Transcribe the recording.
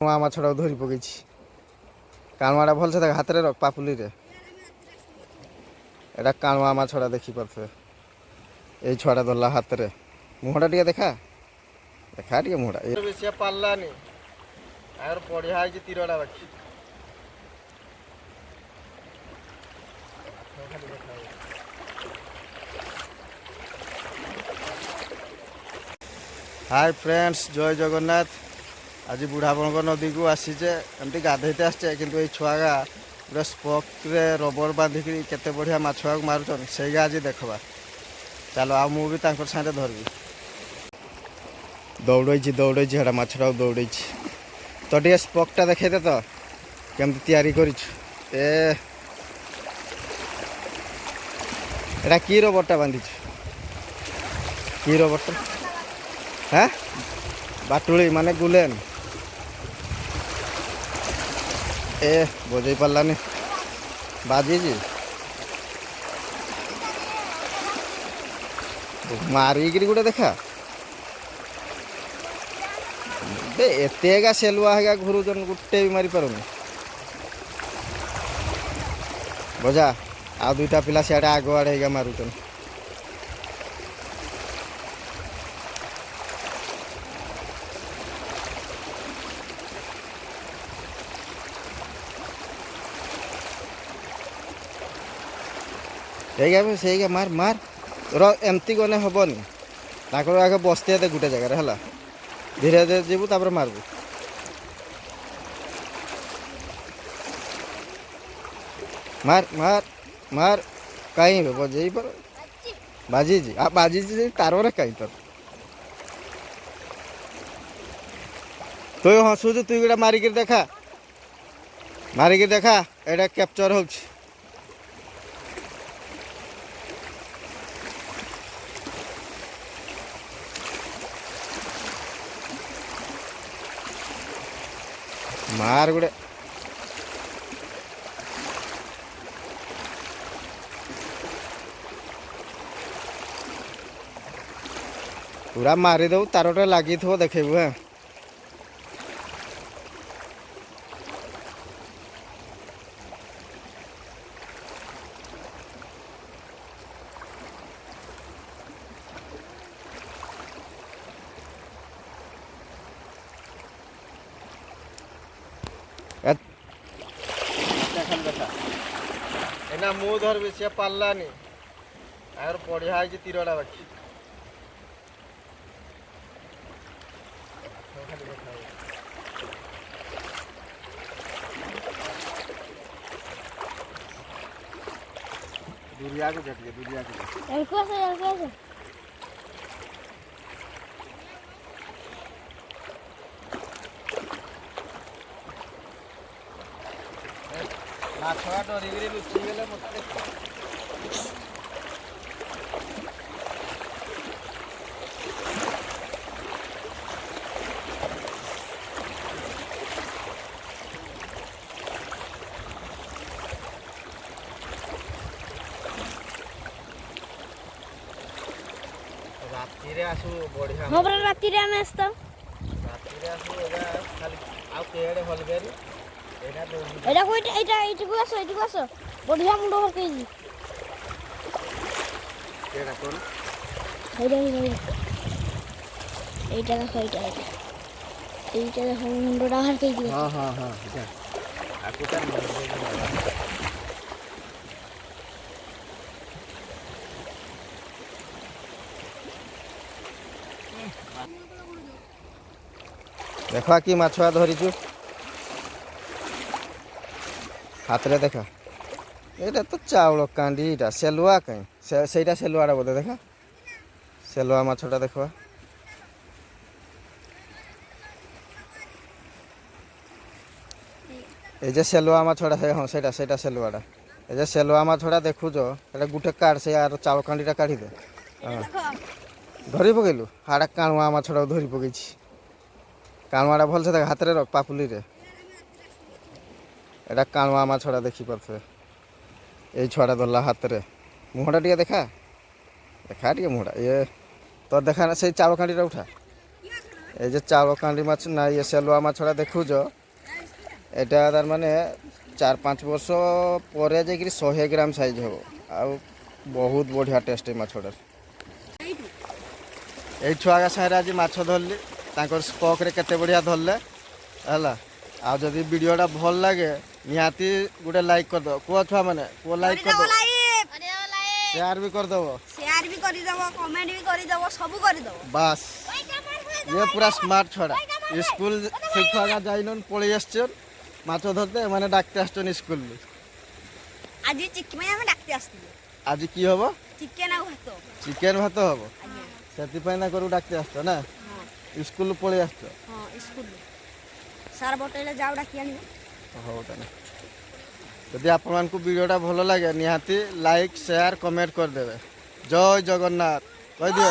ମାଛଟାକୁ ଧରି ପକେଇଛି। କାଣୁଆଟା ଭଲସେ ଦେଖ, ହାତରେ ରଖ ପାପୁଲିରେ। ଏଇଟା କାଣୁଆ ମାଛଟା ଦେଖିପାରୁଥିବେ। ଏଇ ଛୁଆଟା ଧରିଲା ହାତରେ। ମୁହଁଟା ଟିକେ ଦେଖା, ଦେଖା ଟିକେ ମୁହଁଟା। ବେଶୀ ପାରିଲାନି, ଆଗର ବଢ଼ିଆ ହେଇଛି ତୀରଟା। ବାକି हाय फ्रेंड्स, जय जगन्नाथ। आज बुढ़ापणक नदी को आसीचे एमती गाधेते आसचे, किंतु ये छुआगा पूरा स्पॉकरे रबर बांधिक केते बढ़िया माछुआ मारुचन से आज देखवा। चलो आ मु भी तांकर साथे धरबी। दौड़े दौड़े हेटा माछटा दौड़े तो टे स्पॉकटा देखेदे तो केमती तैयारी करिछु। एटा की रबरटा बांधिछु, की रबरटा? हाँ बाटुली माने गुलेन। बजे पारानी बाजी मारिक गोटे देखा एतेगा सेलुआ है घुरुचन गोटे भी मारी पारुनी। बजा आ दुईटा पिला सियाड़े आग आड़े मारुचन। से मार मार एमती गने हेनी आगे बसते दे गोटे जगार है। धीरे धीरे जीवु तापर मारबू। मार मार मार कहीं बजे पर बाजी बाजी तार कहीं तो हसुच तु गोटे मारिक देखा, मारिक देखा एटा कैप्चर हो। मार गोटे पूरा मारिदेव तारटे लगी थो देखेबू। हाँ एना मु धर बेसी पारानी आगर बढ़िया है तीरटा। बाकी दुरिया को झटके दुरिया को माछुआ डरिक लुचि गले मत राती आसू बढ़िया। हाँ बरा राती आम आसता राती आसू खाली आ केड़े हल बेरी एटा कोइ एटा को आसो बढ़िया मुंड हरकेजी केड़ा कोन एटा देखो मुंडटा हरकेजी। हां हां हां एटा आकुटा देखा कि माछुआ धरीचु हाथ रे देखा। ये तो चाउल कांडीटा सेलुआ कहीं से सेलुआटा बोधे देखा सेलुआ माछटा देखा। ये सेलुआ माछटा है। हाँ से सेलुआटा ये सेलुआ माछटा देखुच ये गोटे काट से यार चाउल कांडीटा काढ़ी दे। हाँ धरी पकेलु हाड़ा काणुआ माछटा धरी पकई। काणुआटा भलसे देख, हाथ रे रख पापुली रे। एटा काणुआ माछटा देखिपारुथिबे। ये छुआटा धरला हाथ रे। मुहँटा टे देखा, देखा टे मुहँटा। ये तो देखा ना से चाउल कांडीटा उठा। এই যে চাউଳ କାଣ୍ଡି ମାଛ ନା ଇଏ ସେଲୁଆ ମାଛଟା ଦେଖୁଛ ଏଇଟା ତାର ମାନେ 4-5 ବର୍ଷ ପରେ ଯାଇକିରି 100 ଗ୍ରାମ ସାଇଜ ହେବ ଆଉ ବହୁତ ବଢ଼ିଆ ଟେଷ୍ଟ ଏ ମାଛଟାର। ଏଇ ଛୁଆଙ୍କ ସାଙ୍ଗରେ ଆଜି ମାଛ ଧରିଲି ତାଙ୍କର ସ୍ପକରେ କେତେ ବଢ଼ିଆ ଧରିଲେ ହେଲା। ଆଉ ଯଦି ଭିଡ଼ିଓଟା ଭଲ ଲାଗେ ନିହାତି ଗୋଟେ ଲାଇକ୍ କରିଦେବ। କୁହ ଛୁଆମାନେ କୁହ ଲାଇକ୍ କରିଦେବ, ସେୟାର ବି କରିଦେବ, କମେଣ୍ଟ ବି କରିଦେବ, ସବୁ କରିଦେବ। ବାସ୍ ଇଏ ପୁରା ସ୍ମାର୍ଟ ଛୁଆଟା। ସ୍କୁଲ ସେ ଛୁଆ가 ଯାଇନନ୍ ପଳେଇ ଆସିଛନ୍ ମାଛ ଧରତେ ଏମାନେ ଡାକତେ ଆସିଛନ୍ ସ୍କୁଲରୁ। ଆଜି ଚିକେନ ଆମେ ଡାକତେ ଆସିଥିଲୁ। ଆଜି କି ହବ? ଚିକେନ ଆଉ ଭାତ। ଚିକେନ ଭାତ ହବ ସେଥିପାଇଁ ତାଙ୍କରୁ ଡାକତେ ଆସିଛ ନା ସ୍କୁଲରୁ ପଳେଇ ଆସିଛ? ହଁ ସ୍କୁଲରୁ ସାର୍ ବଟେଇଲେ ଯାଉ ଡାକି ଆଣିବ। ହଉ ତାହେଲେ ଯଦି ଆପଣମାନଙ୍କୁ ଭିଡ଼ିଓଟା ଭଲ ଲାଗେ ନିହାତି ଲାଇକ୍ ସେୟାର କମେଣ୍ଟ କରିଦେବେ। ଜୟ ଜଗନ୍ନାଥ କହିଦିଅ।